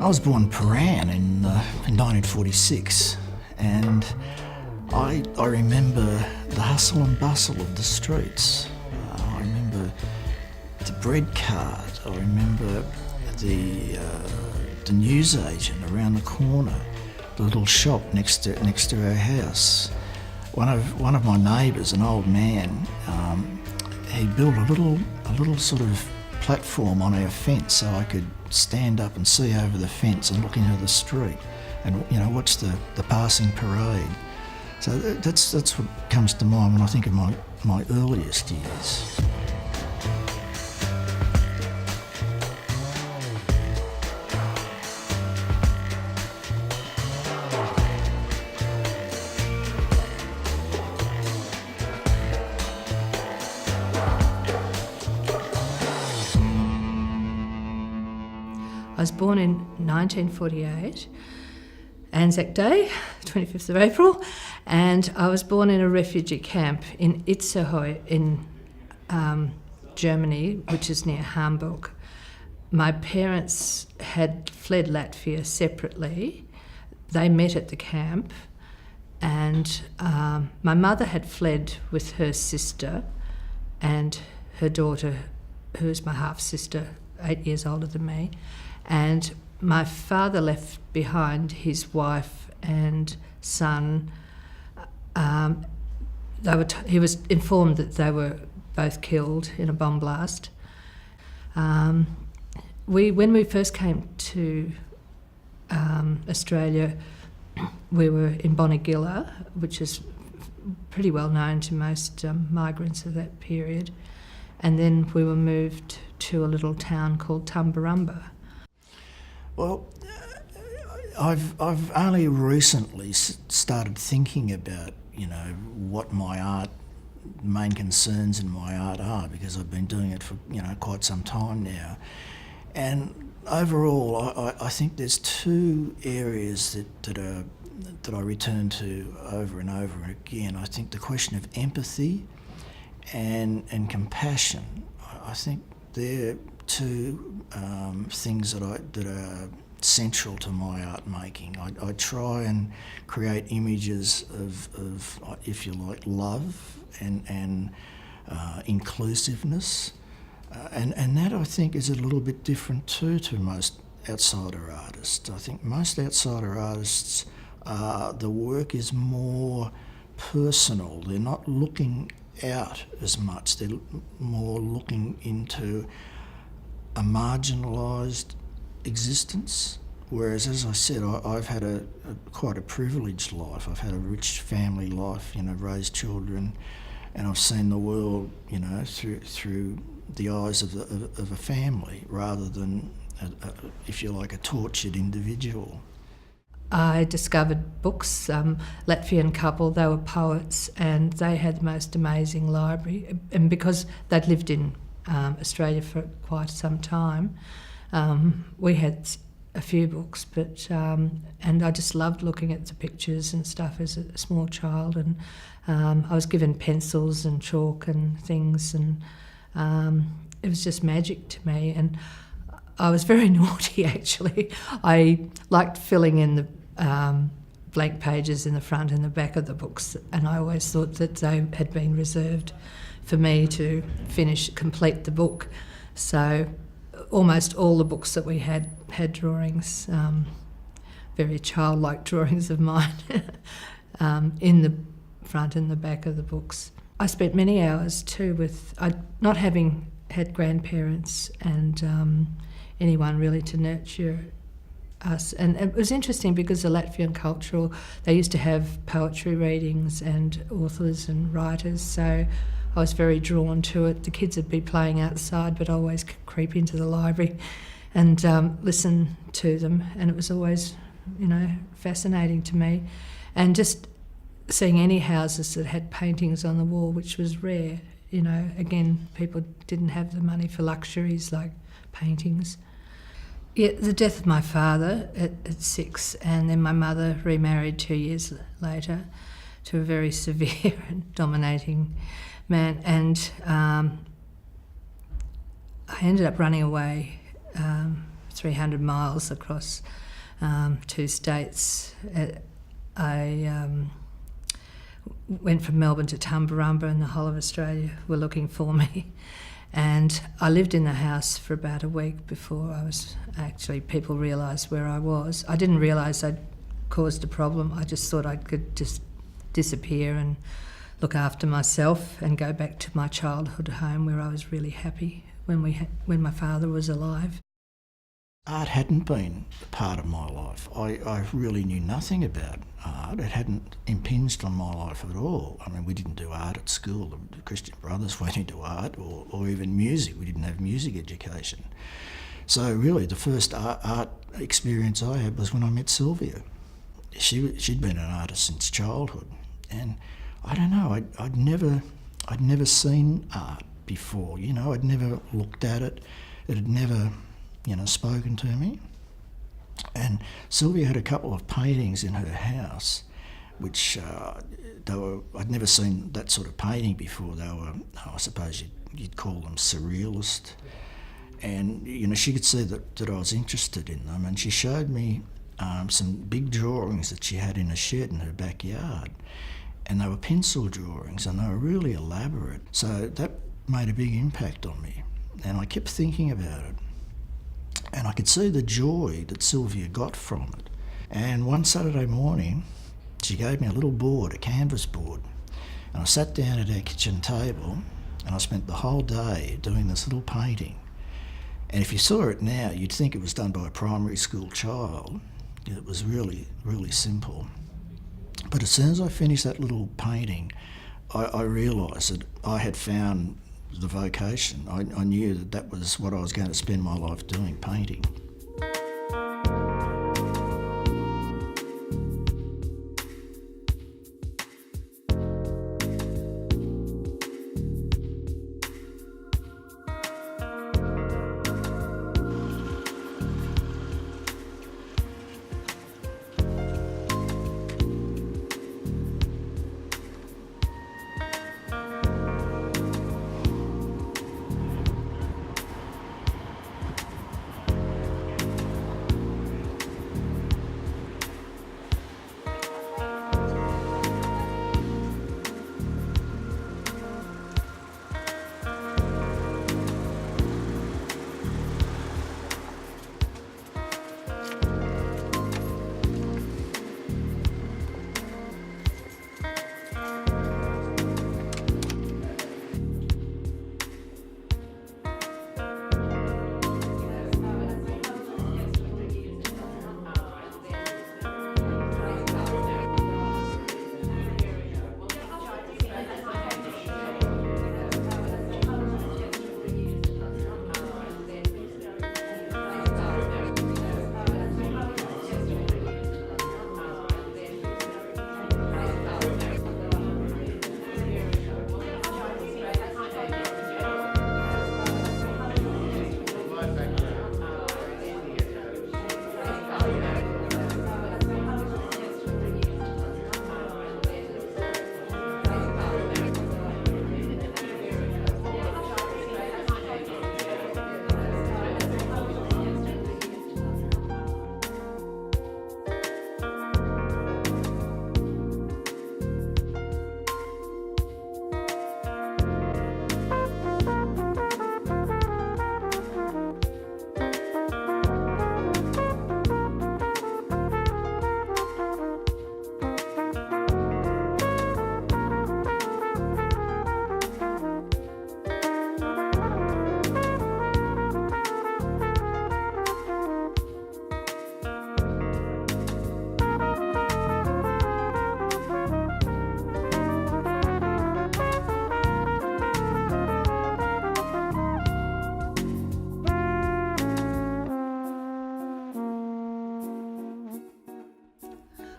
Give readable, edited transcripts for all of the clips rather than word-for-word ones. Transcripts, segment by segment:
I was born in Paran in 1946, and I remember the hustle and bustle of the streets. I remember the bread cart. I remember the newsagent around the corner, the little shop next to our house. One of my neighbours, an old man, he built a little sort of platform on our fence so I could stand up and see over the fence and look into the street and watch the passing parade. So that's what comes to mind when I think of my earliest years. I was born in 1948, Anzac Day, 25th of April, and I was born in a refugee camp in Itzehoe in Germany, which is near Hamburg. My parents had fled Latvia separately. They met at the camp, and my mother had fled with her sister and her daughter, who's my half-sister, 8 years older than me. And my father left behind his wife and son. He was informed that they were both killed in a bomb blast. When we first came to Australia, we were in Bonegilla, which is pretty well known to most migrants of that period. And then we were moved to a little town called Tumbarumba. Well, I've only recently started thinking about, what my main concerns in my art are, because I've been doing it for, quite some time now. And overall, I think there's two areas that I return to over and over again. I think the question of empathy and compassion. I think they're two things that are central to my art making. I try and create images of if you like, love and inclusiveness, and that I think is a little bit different too to most outsider artists. I think most outsider artists, the work is more personal. They're not looking out as much. They're more looking into a marginalised existence, whereas, as I said, I've had quite a privileged life. I've had a rich family life, raised children, and I've seen the world, through the eyes of a family rather than, if you like, a tortured individual. I discovered books, Latvian couple, they were poets, and they had the most amazing library. And because they'd lived in Australia for quite some time, we had a few books, but and I just loved looking at the pictures and stuff as a small child, and I was given pencils and chalk and things, and it was just magic to me. And I was very naughty, actually. I liked filling in the blank pages in the front and the back of the books, and I always thought that they had been reserved for me to complete the book. So almost all the books that we had drawings, very childlike drawings of mine, in the front and the back of the books. I spent many hours too with not having had grandparents and anyone really to nurture us. And it was interesting because the Latvian culture, they used to have poetry readings and authors and writers, so I was very drawn to it. The kids would be playing outside, but I always creep into the library and listen to them, and it was always, fascinating to me. And just seeing any houses that had paintings on the wall, which was rare. Again, people didn't have the money for luxuries like paintings. Yeah, the death of my father at 6, and then my mother remarried 2 years later to a very severe and dominating man, and I ended up running away 300 miles across 2 states. I went from Melbourne to Tumbarumba, and the whole of Australia were looking for me. And I lived in the house for about a week before people realised where I was. I didn't realise I'd caused a problem. I just thought I could just disappear and look after myself and go back to my childhood home where I was really happy when my father was alive. Art hadn't been part of my life. I really knew nothing about art. It hadn't impinged on my life at all. I mean, we didn't do art at school. The Christian Brothers went into art or even music. We didn't have music education. So really the first art experience I had was when I met Sylvia. She'd been an artist since childhood. And I don't know, I'd never seen art before. You know, I'd never looked at it. It had never spoken to me. And Sylvia had a couple of paintings in her house, which I'd never seen that sort of painting before. They were, I suppose you'd call them surrealist. And, she could see that I was interested in them. And she showed me some big drawings that she had in a shed in her backyard. And they were pencil drawings, and they were really elaborate. So that made a big impact on me. And I kept thinking about it. And I could see the joy that Sylvia got from it. And one Saturday morning, she gave me a little board, a canvas board. And I sat down at our kitchen table, and I spent the whole day doing this little painting. And if you saw it now, you'd think it was done by a primary school child. It was really, really simple. But as soon as I finished that little painting, I realised that I had found the vocation. I knew that was what I was going to spend my life doing, painting.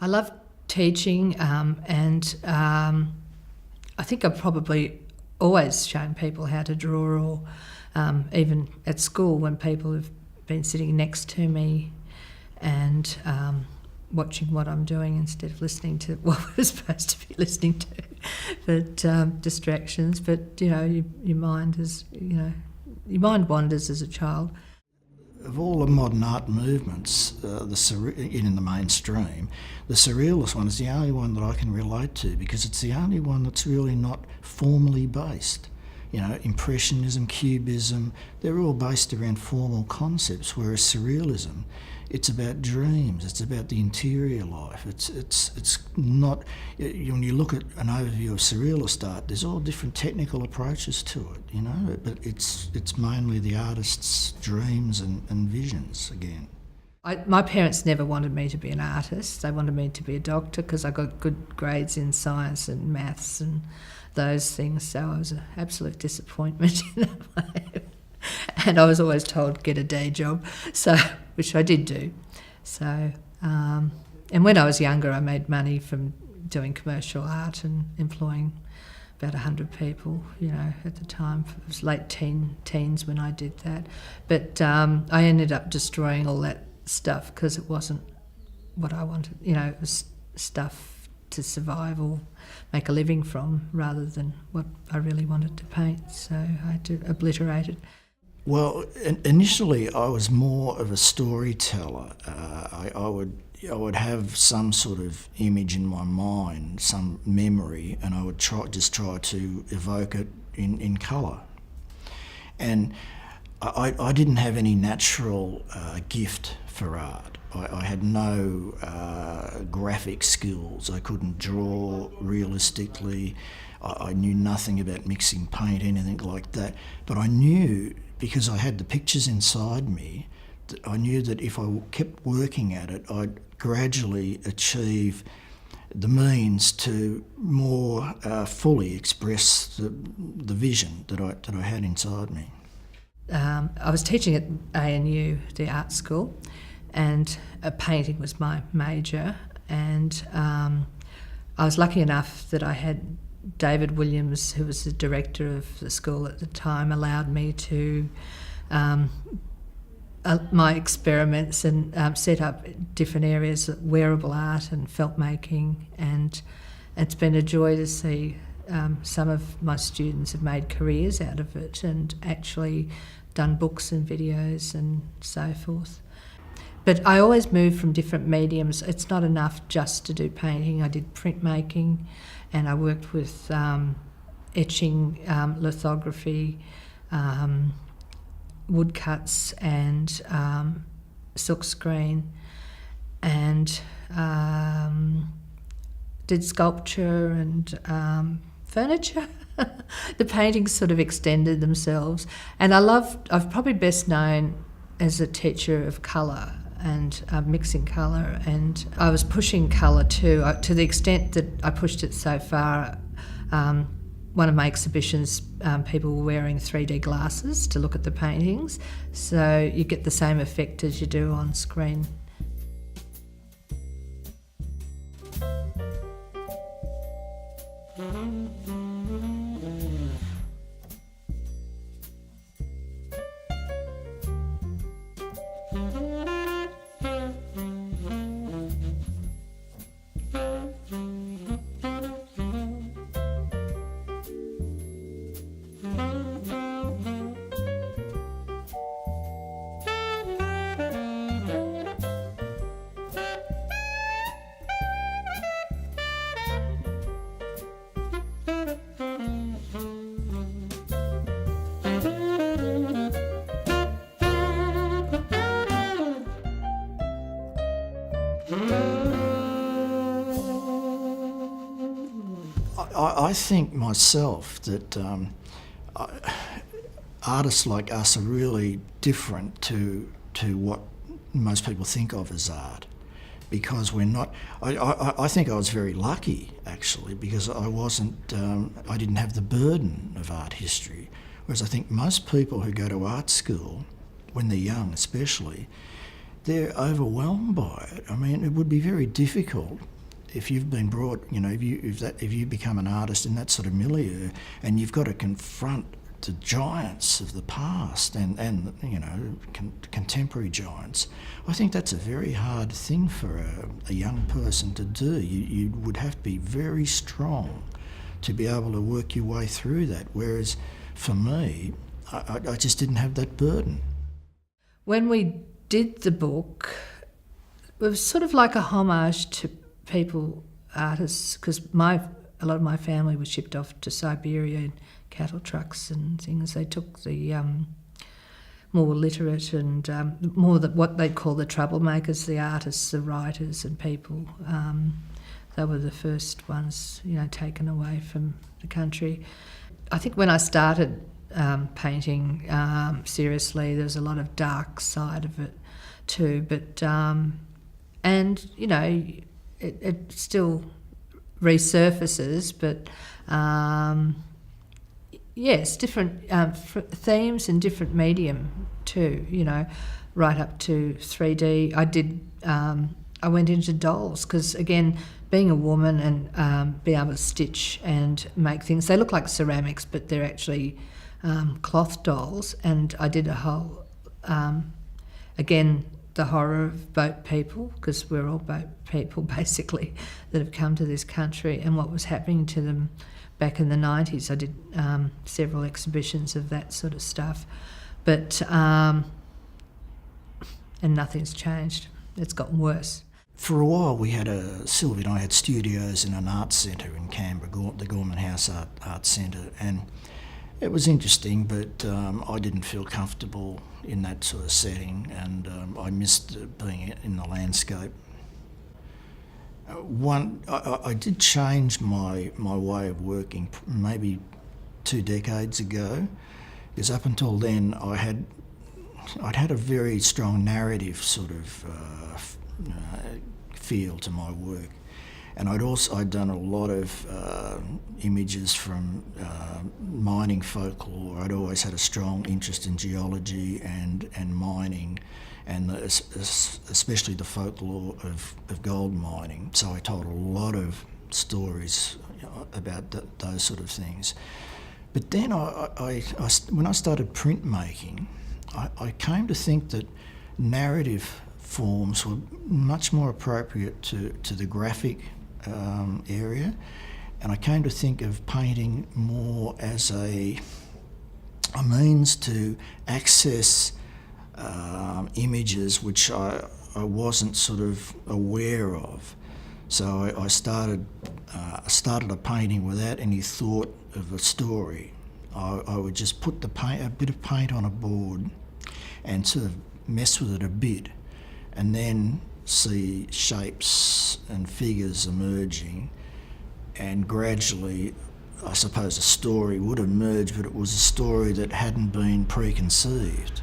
I love teaching, and I think I've probably always shown people how to draw, or even at school when people have been sitting next to me and watching what I'm doing instead of listening to what we're supposed to be listening to, but distractions. But your mind is, your mind wanders as a child. of all the modern art movements, in the mainstream, the surrealist one is the only one that I can relate to, because it's the only one that's really not formally based. You know, Impressionism, Cubism, they're all based around formal concepts, whereas Surrealism, it's about dreams, it's about the interior life. It's not, when you look at an overview of Surrealist art, there's all different technical approaches to it, you know, but it's mainly the artist's dreams and visions again. My parents never wanted me to be an artist. They wanted me to be a doctor because I got good grades in science and maths and those things, so I was an absolute disappointment in that way. And I was always told, get a day job, so which I did do. So, and when I was younger, I made money from doing commercial art and employing about 100 people, you know, at the time. It was late teens when I did that. But I ended up destroying all that stuff because it wasn't what I wanted. You know, it was stuff to survive or make a living from rather than what I really wanted to paint. So I had to obliterate it. Well, initially I was more of a storyteller. I would have some sort of image in my mind, some memory, and I would try to evoke it in colour. And I didn't have any natural gift for art. I had no graphic skills. I couldn't draw realistically. I knew nothing about mixing paint, anything like that. But I knew, because I had the pictures inside me, I knew that if I kept working at it, I'd gradually achieve the means to more fully express the vision that I had inside me. I was teaching at ANU, the art school, and painting was my major, and I was lucky enough that I had David Williams, who was the director of the school at the time, allowed me to my experiments and set up different areas, wearable art and felt making, and it's been a joy to see some of my students have made careers out of it and actually done books and videos and so forth. But I always move from different mediums. It's not enough just to do painting. I did printmaking, and I worked with etching, lithography, woodcuts and silkscreen, and did sculpture and furniture. The paintings sort of extended themselves. And I've probably best known as a teacher of colour and mixing colour, and I was pushing colour too, to the extent that I pushed it so far. One of my exhibitions, people were wearing 3D glasses to look at the paintings, so you get the same effect as you do on screen. I think myself that artists like us are really different to what most people think of as art, because we're not. I think I was very lucky actually, because I didn't have the burden of art history, whereas I think most people who go to art school, when they're young especially, they're overwhelmed by it. I mean, it would be very difficult if you've been brought, you know, if you become an artist in that sort of milieu, and you've got to confront the giants of the past and you know, contemporary giants. I think that's a very hard thing for a young person to do. You would have to be very strong to be able to work your way through that. Whereas for me, I just didn't have that burden. When we did the book, it was sort of like a homage to artists, because a lot of my family was shipped off to Siberia in cattle trucks and things. They took the more literate and what they call the troublemakers, the artists, the writers and people. They were the first ones, taken away from the country. I think when I started painting seriously, there was a lot of dark side of it too, but it still resurfaces, but yes, different themes and different medium too, right up to 3D. I went into dolls because, again, being a woman and being able to stitch and make things, they look like ceramics, but they're actually cloth dolls. And I did a whole, again, the horror of boat people, because we're all boat people basically that have come to this country, and what was happening to them back in the 90s. I did several exhibitions of that sort of stuff, but and nothing's changed. It's gotten worse. For a while Sylvia and I had studios in an art centre in Canberra, the Gorman House Art Centre, and it was interesting, but I didn't feel comfortable in that sort of setting, and I missed being in the landscape. I did change my way of working maybe 2 decades ago, because up until then I'd had a very strong narrative sort of feel to my work, and I'd done a lot of images from mining folklore. I'd always had a strong interest in geology and mining, and especially the folklore of gold mining. So I told a lot of stories about those sort of things. But then when I started printmaking, I came to think that narrative forms were much more appropriate to the graphic area, and I came to think of painting more as a means to access images which I wasn't sort of aware of. So I started a painting without any thought of a story. I would just put a bit of paint on a board and sort of mess with it a bit, and then see shapes and figures emerging, and gradually, I suppose, a story would emerge, but it was a story that hadn't been preconceived.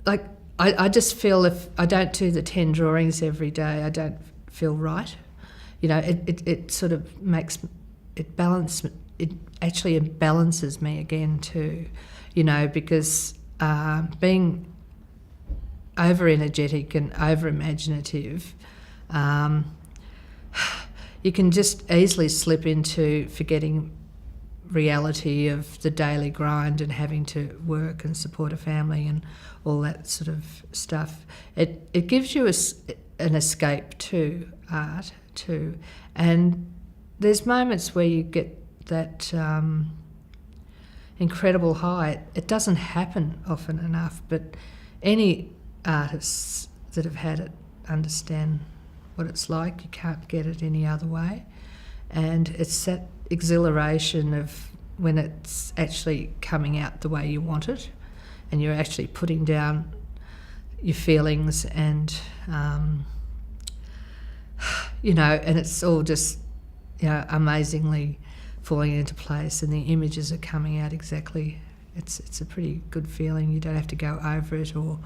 Like, I just feel if I don't do the 10 drawings every day, I don't feel right. It sort of it actually balances me again too, because being over energetic and over imaginative, you can just easily slip into forgetting reality of the daily grind and having to work and support a family and all that sort of stuff. It gives you an escape to art too, and there's moments where you get that incredible high. It doesn't happen often enough, but any artists that have had it understand what it's like. You can't get it any other way, and it's that exhilaration of when it's actually coming out the way you want it, and you're actually putting down your feelings and and it's all just amazingly falling into place, and the images are coming out exactly. It's a pretty good feeling. You don't have to go over it or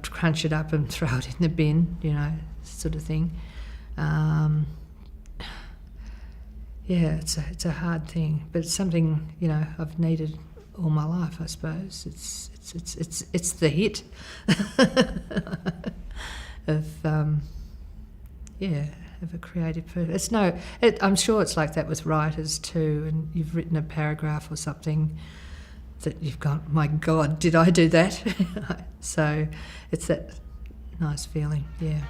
crunch it up and throw it in the bin, sort of thing. It's a hard thing, but it's something I've needed all my life, I suppose. It's the hit of a creative person. I'm sure it's like that with writers too, and you've written a paragraph or something that you've gone, my God, did I do that? So it's that nice feeling, yeah.